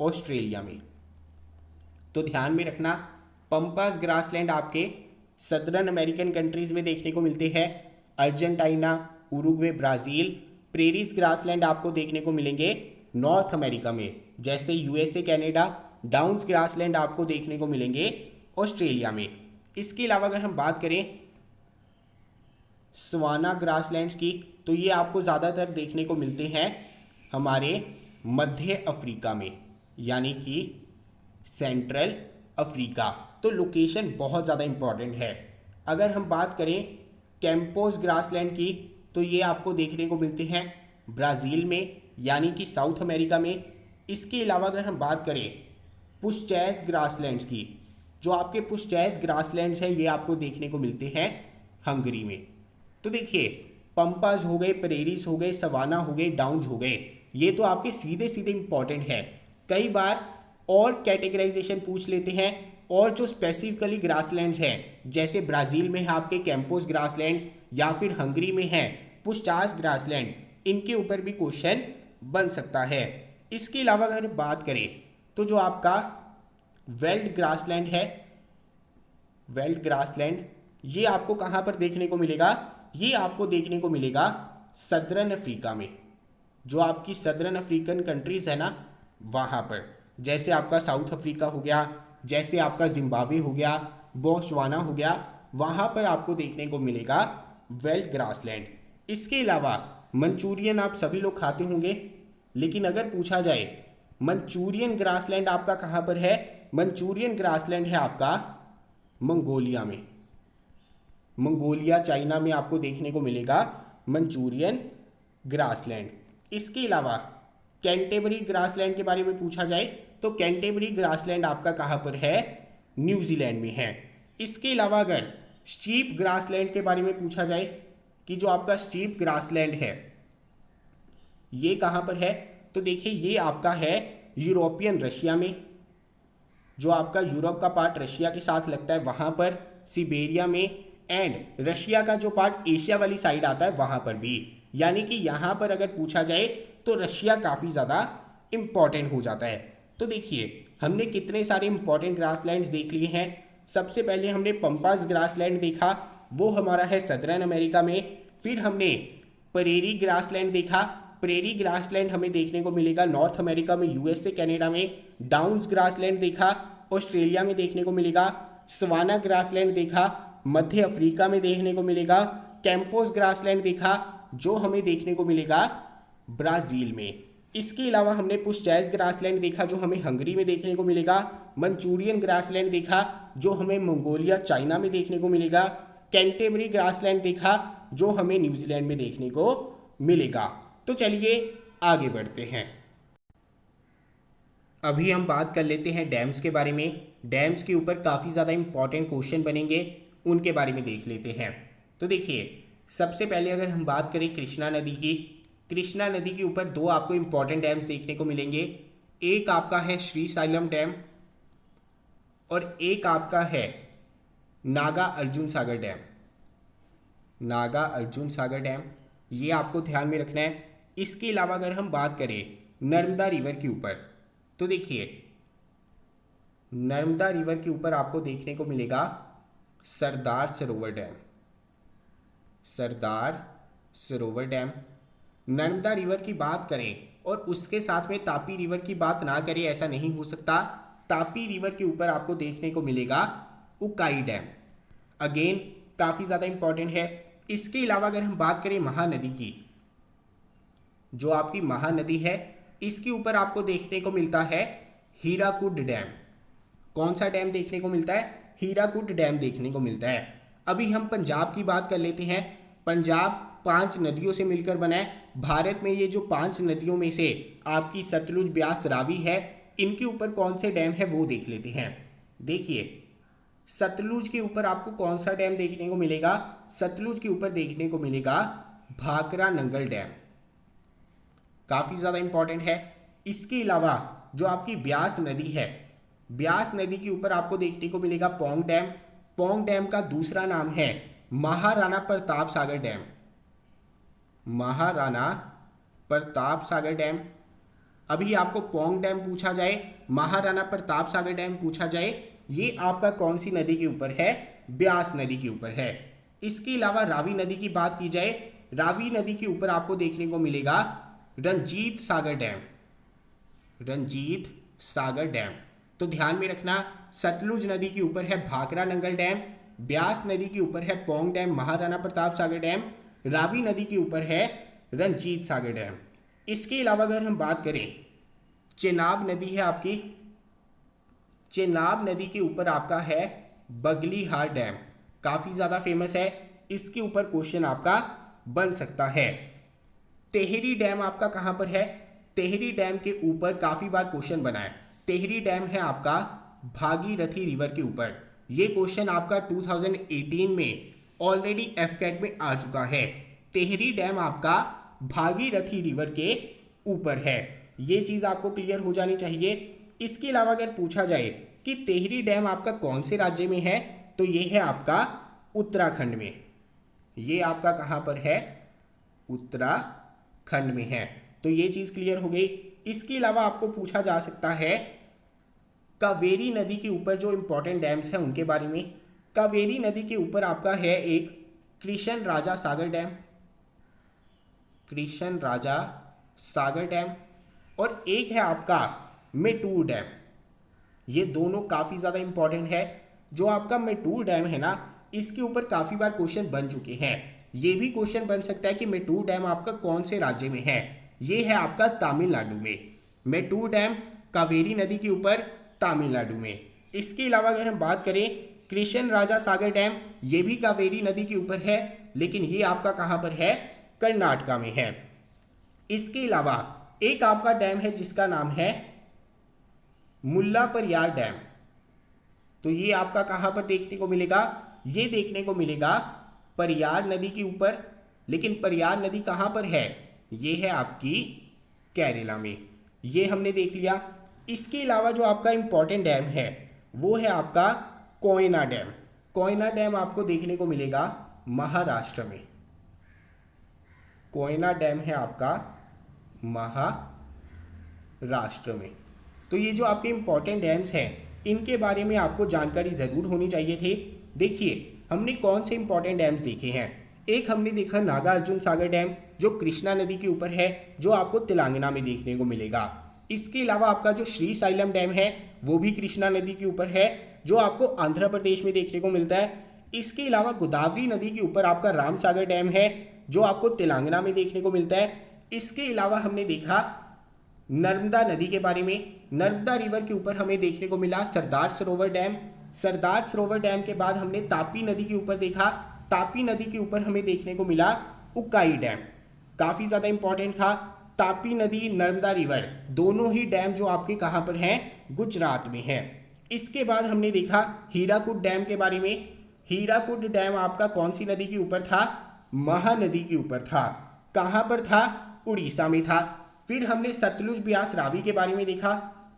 ऑस्ट्रेलिया में। तो ध्यान में रखना पंपास ग्रासलैंड आपके सदर्न अमेरिकन कंट्रीज में देखने को मिलते हैं, Argentina, Uruguay, Brazil. Prairies grassland आपको देखने को मिलेंगे नॉर्थ अमेरिका में, जैसे USA, कनाडा। डाउन्स ग्रासलैंड आपको देखने को मिलेंगे ऑस्ट्रेलिया में। इसके अलावा अगर हम बात करें सवाना ग्रासलैंड्स की, तो ये आपको ज़्यादातर देखने को मिलते हैं हमारे मध्य अफ्रीका में, यानी कि सेंट्रल अफ्रीका। तो लोकेशन बहुत ज़्यादा इम्पॉर्टेंट है। अगर हम बात करें कैंपोस ग्रासलैंड की, तो ये आपको देखने को मिलते हैं ब्राज़ील में, यानी कि साउथ अमेरिका में। इसके अलावा अगर हम बात करें पुशचैस ग्रासलैंड्स की, जो आपके पुश्चैस ग्रासलैंड्स हैं ये आपको देखने को मिलते हैं हंगरी में। तो देखिए पंपाज हो गए, प्रेरीज हो गए, सवाना हो गए, डाउन्स हो गए, ये तो आपके सीधे सीधे इंपॉर्टेंट है। कई बार और कैटेगराइजेशन पूछ लेते हैं और जो स्पेसिफिकली ग्रासलैंड्स हैं जैसे ब्राज़ील में है आपके कैंपोस ग्रासलैंड या फिर हंगरी में है पुश्चास ग्रासलैंड, इनके ऊपर भी क्वेश्चन बन सकता है। इसके अलावा अगर बात करें तो जो आपका वेल्ड ग्रासलैंड है, वेल्ड ग्रासलैंड ये आपको कहाँ पर देखने को मिलेगा? ये आपको देखने को मिलेगा सदर्न अफ्रीका में। जो आपकी सदर्न अफ्रीकन कंट्रीज है ना वहाँ पर, जैसे आपका साउथ अफ्रीका हो गया, जैसे आपका जिम्बाब्वे हो गया, बोत्सवाना हो गया, वहाँ पर आपको देखने को मिलेगा वेल्ड ग्रासलैंड। इसके अलावा मंचूरियन आप सभी लोग खाते होंगे, लेकिन अगर पूछा जाए मंचूरियन ग्रासलैंड आपका कहाँ पर है? मंचूरियन ग्रासलैंड है आपका मंगोलिया में। मंगोलिया चाइना में आपको देखने को मिलेगा मंचूरियन ग्रासलैंड। इसके अलावा कैंटेबरी ग्रासलैंड के बारे में पूछा जाए तो कैंटेबरी ग्रासलैंड आपका कहाँ पर है? न्यूजीलैंड में है। इसके अलावा अगर स्टीप ग्रासलैंड के बारे में पूछा जाए कि जो आपका स्टीप ग्रासलैंड है ये कहाँ पर है, तो देखिए ये आपका है यूरोपियन रशिया में। जो आपका यूरोप का पार्ट रशिया के साथ लगता है वहाँ पर, सिबेरिया में, एंड रशिया का जो पार्ट एशिया वाली साइड आता है वहाँ पर भी। यानी कि यहाँ पर अगर पूछा जाए तो रशिया काफ़ी ज़्यादा इम्पॉर्टेंट हो जाता है। तो देखिए हमने कितने सारे इंपॉर्टेंट ग्रासलैंड्स देख लिए हैं। सबसे पहले हमने पंपास ग्रासलैंड देखा, वो हमारा है सदर्न अमेरिका में। फिर हमने प्रेरी ग्रासलैंड देखा, प्रेरी ग्रासलैंड हमें देखने को मिलेगा नॉर्थ अमेरिका में, यूएसए कनाडा में। डाउन्स ग्रासलैंड देखा, ऑस्ट्रेलिया में देखने को मिलेगा। सवाना ग्रासलैंड देखा, मध्य अफ्रीका में देखने को मिलेगा। कैंपोस ग्रासलैंड देखा जो हमें देखने को मिलेगा ब्राज़ील में। इसके अलावा हमने पुश्चैस ग्रासलैंड देखा जो हमें हंगरी में देखने को मिलेगा। मंचूरियन ग्रासलैंड देखा जो हमें मंगोलिया चाइना में देखने को मिलेगा। कैंटेबरी ग्रासलैंड देखा जो हमें न्यूजीलैंड में देखने को मिलेगा। तो चलिए आगे बढ़ते हैं। अभी हम बात कर लेते हैं डैम्स के बारे में। डैम्स के ऊपर काफ़ी ज़्यादा इंपॉर्टेंट क्वेश्चन बनेंगे, उनके बारे में देख लेते हैं। तो देखिए सबसे पहले अगर हम बात करें कृष्णा नदी की, कृष्णा नदी के ऊपर दो आपको इंपॉर्टेंट डैम्स देखने को मिलेंगे। एक आपका है श्रीसाइलम डैम और एक आपका है नागा अर्जुन सागर डैम। नागा अर्जुन सागर डैम ये आपको ध्यान में रखना है। इसके अलावा अगर हम बात करें नर्मदा रिवर के ऊपर, तो देखिए नर्मदा रिवर के ऊपर आपको देखने को मिलेगा Sardar Sarovar dam. Sardar Sarovar dam. Narmada river की बात करें और उसके साथ में तापी रिवर की बात ना करें ऐसा नहीं हो सकता। तापी रिवर के ऊपर आपको देखने को मिलेगा उकाई डैम। अगेन काफ़ी ज़्यादा इंपॉर्टेंट है। इसके अलावा अगर हम बात करें महानदी की, जो आपकी महानदी है इसके ऊपर आपको देखने को मिलता है हीराकुड डैम। कौन सा डैम देखने को मिलता है? हीराकुड डैम देखने को मिलता है। अभी हम पंजाब की बात कर लेते हैं। पंजाब 5 नदियों से मिलकर बना है। भारत में ये जो 5 नदियों में से आपकी सतलुज, ब्यास, रावी है, इनके ऊपर कौन से डैम है वो देख लेते हैं। देखिए सतलुज के ऊपर आपको कौन सा डैम देखने को मिलेगा? सतलुज के ऊपर देखने को मिलेगा भाखरा नंगल डैम। काफ़ी ज़्यादा इंपॉर्टेंट है। इसके अलावा जो आपकी ब्यास नदी है, ब्यास नदी के ऊपर आपको देखने को मिलेगा पौंग डैम। पौंग डैम का दूसरा नाम है महाराणा प्रताप सागर डैम। महाराणा प्रताप सागर डैम। अभी आपको पौंग डैम पूछा जाए, महाराणा प्रताप सागर डैम पूछा जाए, ये आपका कौन सी नदी के ऊपर है? ब्यास नदी के ऊपर है। इसके अलावा रावी नदी की बात की जाए, रावी नदी के ऊपर आपको देखने को मिलेगा रंजीत सागर डैम। रंजीत सागर डैम। तो ध्यान में रखना सतलुज नदी के ऊपर है भाखरा नंगल डैम, ब्यास नदी के ऊपर है पौंग डैम, महाराणा प्रताप सागर डैम, रावी नदी के ऊपर है रंजीत सागर डैम। इसके अलावा अगर हम बात करें चेनाब नदी है आपकी, चेनाब नदी के ऊपर आपका है बगलीहार डैम। काफ़ी ज़्यादा फेमस है, इसके ऊपर क्वेश्चन आपका बन सकता है। तेहरी डैम आपका कहाँ पर है? तेहरी डैम के ऊपर काफ़ी बार क्वेश्चन बना है। तेहरी डैम है आपका भागीरथी रिवर के ऊपर। ये क्वेश्चन आपका 2018 में ऑलरेडी एफकेट में आ चुका है। टिहरी डैम आपका भागीरथी रिवर के ऊपर है, ये चीज़ आपको क्लियर हो जानी चाहिए। इसके अलावा अगर पूछा जाए कि टिहरी डैम आपका कौन से राज्य में है, तो ये है आपका उत्तराखंड में। ये आपका कहाँ पर है? उत्तराखंड में है। तो ये चीज़ क्लियर हो गई। इसके अलावा आपको पूछा जा सकता है कावेरी नदी के ऊपर जो इंपॉर्टेंट डैम्स हैं उनके बारे में। कावेरी नदी के ऊपर आपका है एक कृष्ण राजा सागर डैम, कृष्ण राजा सागर डैम, और एक है आपका मेटूर डैम। ये दोनों काफ़ी ज़्यादा इंपॉर्टेंट है। जो आपका मेटूर डैम है ना, इसके ऊपर काफ़ी बार क्वेश्चन बन चुके हैं। ये भी क्वेश्चन बन सकता है कि मेटूर डैम आपका कौन से राज्य में है। ये है आपका तमिलनाडु में। मेटूर डैम कावेरी नदी के ऊपर तमिलनाडु में। इसके अलावा अगर हम बात करें कृष्ण राजा सागर डैम, ये भी कावेरी नदी के ऊपर है, लेकिन ये आपका कहाँ पर है? कर्नाटका में है। इसके अलावा एक आपका डैम है जिसका नाम है मुल्लापेरियार डैम। तो ये आपका कहाँ पर देखने को मिलेगा? ये देखने को मिलेगा पेरियार नदी के ऊपर। लेकिन पेरियार नदी कहाँ पर है? ये है आपकी केरला में। ये हमने देख लिया। इसके अलावा जो आपका इंपॉर्टेंट डैम है वो है आपका कोयना डैम। कोयना डैम आपको देखने को मिलेगा महाराष्ट्र में। कोयना डैम है आपका महाराष्ट्र में। तो ये जो आपके इंपॉर्टेंट डैम्स हैं इनके बारे में आपको जानकारी ज़रूर होनी चाहिए थी। देखिए हमने कौन से इंपॉर्टेंट डैम्स देखे हैं। एक हमने देखा नागार्जुन सागर डैम जो कृष्णा नदी के ऊपर है, जो आपको तेलंगाना में देखने को मिलेगा। इसके अलावा आपका जो श्रीशैलम डैम है वो भी कृष्णा नदी के ऊपर है, जो आपको आंध्र प्रदेश में देखने को मिलता है। इसके अलावा गोदावरी नदी के ऊपर आपका राम सागर डैम है, जो आपको तेलंगाना में देखने को मिलता है। इसके अलावा हमने देखा नर्मदा नदी के बारे में। नर्मदा रिवर के ऊपर हमें देखने को मिला सरदार सरोवर डैम। सरदार सरोवर डैम के बाद हमने तापी नदी के ऊपर देखा। तापी नदी के ऊपर हमें देखने को मिला उकाई डैम, काफ़ी ज़्यादा इंपॉर्टेंट था। तापी नदी, नर्मदा रिवर दोनों ही डैम जो आपके कहाँ पर हैं? गुजरात में हैं। इसके बाद हमने देखा हीराकुड डैम के बारे में। हीराकुड डैम आपका कौन सी नदी के ऊपर था? महानदी के ऊपर था। कहाँ पर था? उड़ीसा में था। फिर हमने सतलुज ब्यास रावी के बारे में देखा।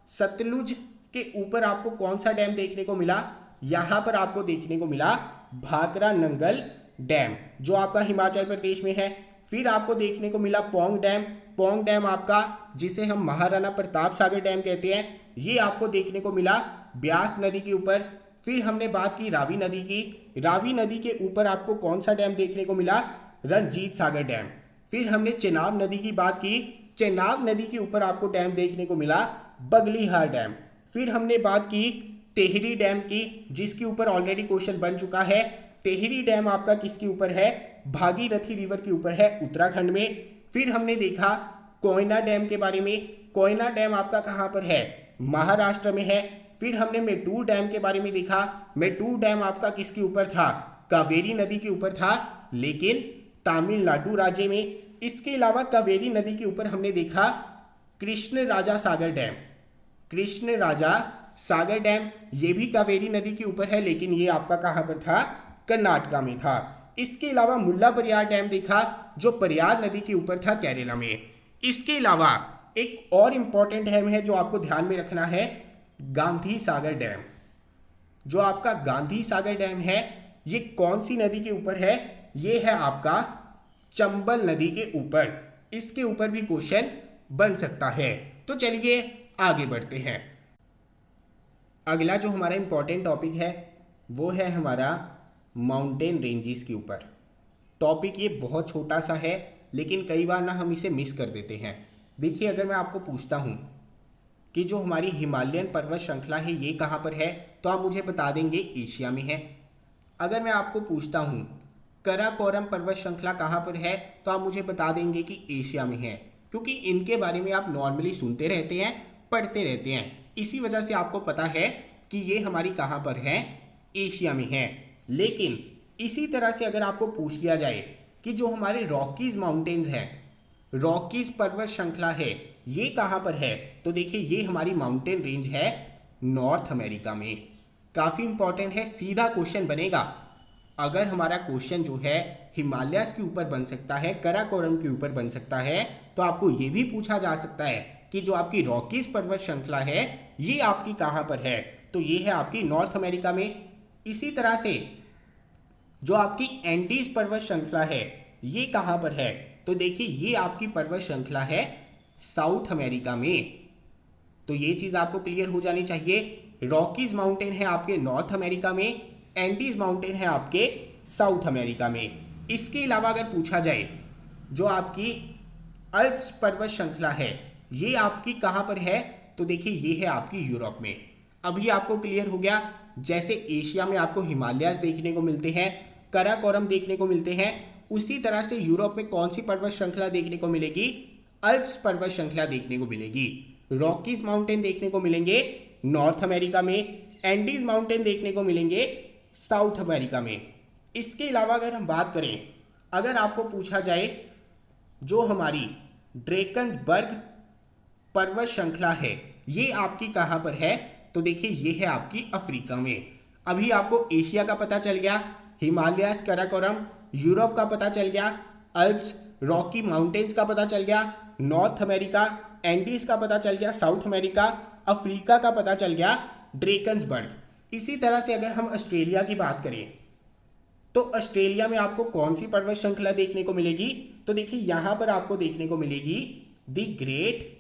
सतलुज के ऊपर आपको कौन सा डैम देखने को मिला? यहाँ पर आपको देखने को मिला भाखरा नंगल डैम, जो आपका हिमाचल प्रदेश में है। फिर आपको देखने को मिला पोंग डैम। पोंग डैम आपका, जिसे हम महाराणा प्रताप सागर डैम कहते हैं, ये आपको देखने को मिला ब्यास नदी के ऊपर। फिर हमने बात की रावी नदी की। रावी नदी के ऊपर आपको कौन सा डैम देखने को मिला? रंजीत सागर डैम। फिर हमने चेनाब नदी की बात की। चेनाब नदी के ऊपर आपको डैम देखने को मिला बगलीहार डैम। फिर हमने बात की टिहरी डैम की, जिसके ऊपर ऑलरेडी क्वेश्चन बन चुका है। टिहरी डैम आपका किसके ऊपर है? भागीरथी रिवर के ऊपर है, उत्तराखंड में। फिर हमने देखा कोयना डैम के बारे में। कोयना डैम आपका कहाँ पर है? महाराष्ट्र में है। फिर हमने मेटूर डैम के बारे में देखा। मेटूर डैम आपका किसके ऊपर था? कावेरी नदी के ऊपर था, लेकिन तमिलनाडु राज्य में। इसके अलावा कावेरी नदी के ऊपर हमने देखा कृष्ण राजा सागर डैम। कृष्ण राजा सागर डैम ये भी कावेरी नदी के ऊपर है, लेकिन ये आपका कहाँ पर था? कर्नाटका में था। इसके अलावा मुल्लापेरियार डैम देखा, जो पेरियार नदी के ऊपर था, केरला में। इसके अलावा एक और इंपॉर्टेंट डैम है जो आपको ध्यान में रखना है, गांधी सागर डैम। जो आपका गांधी सागर डैम है, ये कौन सी नदी के ऊपर है? ये है आपका चंबल नदी के ऊपर। इसके ऊपर भी क्वेश्चन बन सकता है। तो चलिए आगे बढ़ते हैं। अगला जो हमारा इंपॉर्टेंट टॉपिक है वो है हमारा माउंटेन रेंजेस के ऊपर। टॉपिक ये बहुत छोटा सा है, लेकिन कई बार ना हम इसे मिस कर देते हैं। देखिए, अगर मैं आपको पूछता हूँ कि जो हमारी हिमालयन पर्वत श्रृंखला है ये कहाँ पर है, तो आप मुझे बता देंगे एशिया में है। अगर मैं आपको पूछता हूँ कराकोरम पर्वत श्रृंखला कहाँ पर है, तो आप मुझे बता देंगे कि एशिया में है, क्योंकि इनके बारे में आप नॉर्मली सुनते रहते हैं, पढ़ते रहते हैं। इसी वजह से आपको पता है कि ये हमारी कहाँ पर है? एशिया में है। लेकिन इसी तरह से अगर आपको पूछ लिया जाए कि जो हमारे रॉकीज माउंटेन्स हैं, रॉकीज पर्वत श्रृंखला है, ये कहाँ पर है, तो देखिए ये हमारी माउंटेन रेंज है नॉर्थ अमेरिका में। काफ़ी इंपॉर्टेंट है, सीधा क्वेश्चन बनेगा। अगर हमारा क्वेश्चन जो है हिमालयस के ऊपर बन सकता है, कराकोरम के ऊपर बन सकता है, तो आपको ये भी पूछा जा सकता है कि जो आपकी रॉकीज पर्वत श्रृंखला है ये आपकी कहाँ पर है, तो ये है आपकी नॉर्थ अमेरिका में। इसी तरह से जो आपकी एंडीज पर्वत श्रृंखला है ये कहाँ पर है, तो देखिए ये आपकी पर्वत श्रृंखला है साउथ अमेरिका में। तो ये चीज़ आपको क्लियर हो जानी चाहिए। रॉकीज माउंटेन है आपके नॉर्थ अमेरिका में, एंडीज माउंटेन है आपके साउथ अमेरिका में। इसके अलावा अगर पूछा जाए जो आपकी अल्प्स पर्वत श्रृंखला है ये आपकी कहाँ पर है, तो देखिए ये है आपकी यूरोप में। अभी आपको क्लियर हो गया, जैसे एशिया में आपको हिमालयस देखने को मिलते हैं, कराकोरम देखने को मिलते हैं, उसी तरह से यूरोप में कौन सी पर्वत श्रृंखला देखने को मिलेगी, अल्प्स पर्वत श्रृंखला देखने को मिलेगी। रॉकीज माउंटेन देखने को मिलेंगे नॉर्थ अमेरिका में, एंडीज माउंटेन देखने को मिलेंगे साउथ अमेरिका में। इसके अलावा अगर हम बात करें, अगर आपको पूछा जाए जो हमारी ड्रेकन्सबर्ग पर्वत श्रृंखला है ये आपकी कहाँ पर है, तो देखिए ये है आपकी अफ्रीका में। अभी आपको एशिया का पता चल गया, हिमालयस, कराकोरम, यूरोप का पता चल गया, अल्प्स, रॉकी माउंटेन्स का पता चल गया, नॉर्थ अमेरिका, एंडीज का पता चल गया, साउथ अमेरिका, अफ्रीका का पता चल गया, ड्रेकन्सबर्ग। इसी तरह से अगर हम ऑस्ट्रेलिया की बात करें तो ऑस्ट्रेलिया में आपको कौन सी पर्वत श्रृंखला देखने को मिलेगी, तो देखिए यहां पर आपको देखने को मिलेगी the great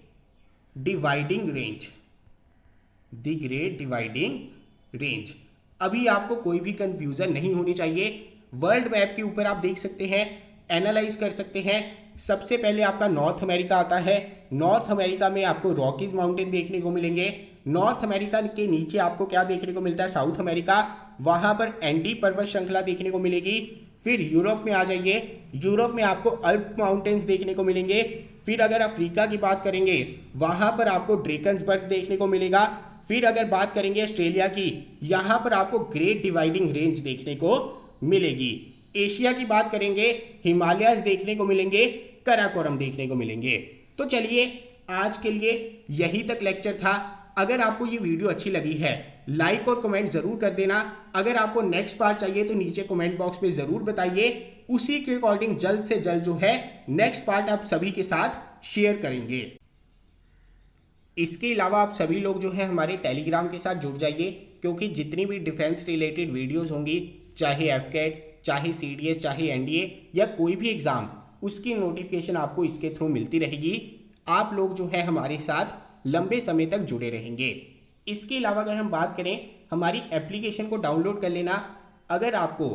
dividing range, the great dividing range. अभी आपको कोई भी कंफ्यूजन नहीं होनी चाहिए। वर्ल्ड मैप के ऊपर आप देख सकते हैं, एनालाइज कर सकते हैं। सबसे पहले आपका नॉर्थ अमेरिका आता है, नॉर्थ अमेरिका में आपको रॉकीज माउंटेन देखने को मिलेंगे। नॉर्थ अमेरिका के नीचे आपको क्या देखने को मिलता है, साउथ अमेरिका, वहां पर एंडी पर्वत श्रृंखला देखने को मिलेगी। फिर यूरोप में आ जाइए, यूरोप में आपको अल्प माउंटेन्स देखने को मिलेंगे। फिर अगर अफ्रीका की बात करेंगे वहां पर आपको ड्रेकन्सबर्ग देखने को मिलेगा। फिर अगर बात करेंगे ऑस्ट्रेलिया की, यहां पर आपको ग्रेट डिवाइडिंग रेंज देखने को मिलेगी। एशिया की बात करेंगे, हिमालयस देखने को मिलेंगे, कराकोरम देखने को मिलेंगे। तो चलिए आज के लिए यही तक लेक्चर था। अगर आपको ये वीडियो अच्छी लगी है लाइक और कमेंट जरूर कर देना। अगर आपको नेक्स्ट पार्ट चाहिए तो नीचे कमेंट बॉक्स में जरूर बताइए, उसी के अकॉर्डिंग जल्द से जल्द जो है नेक्स्ट पार्ट आप सभी के साथ शेयर करेंगे। इसके अलावा आप सभी लोग जो है हमारे टेलीग्राम के साथ जुड़ जाइए, क्योंकि जितनी भी डिफेंस रिलेटेड वीडियोस होंगी, चाहे एफकेट, चाहे सीडीएस, चाहे एनडीए या कोई भी एग्जाम, उसकी नोटिफिकेशन आपको इसके थ्रू मिलती रहेगी। आप लोग जो है हमारे साथ लंबे समय तक जुड़े रहेंगे। इसके अलावा अगर हम बात करें, हमारी एप्लीकेशन को डाउनलोड कर लेना। अगर आपको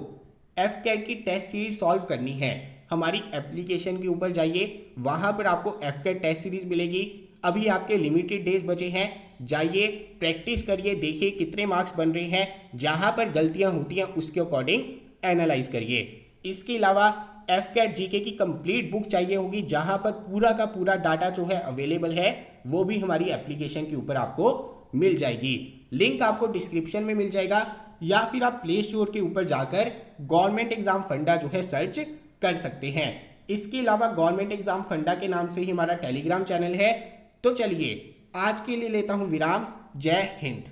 एफकेट की टेस्ट सीरीज सॉल्व करनी है, हमारी एप्लीकेशन के ऊपर जाइए, वहां पर आपको एफकेट टेस्ट सीरीज मिलेगी। अभी आपके लिमिटेड डेज बचे हैं, जाइए प्रैक्टिस करिए, देखिए कितने मार्क्स बन रहे हैं, जहां पर गलतियां होती हैं उसके अकॉर्डिंग एनालाइज करिए। इसके अलावा एफकेट जीके की कंप्लीट बुक चाहिए होगी, जहां पर पूरा का पूरा डाटा जो है अवेलेबल है, वो भी हमारी एप्लीकेशन के ऊपर आपको मिल जाएगी। लिंक आपको डिस्क्रिप्शन में मिल जाएगा, या फिर आप प्ले स्टोर के ऊपर जाकर गवर्नमेंट एग्जाम फंडा जो है सर्च कर सकते हैं। इसके अलावा गवर्नमेंट एग्जाम फंडा के नाम से ही हमारा टेलीग्राम चैनल है। तो चलिए आज के लिए लेता हूं विराम। जय हिंद।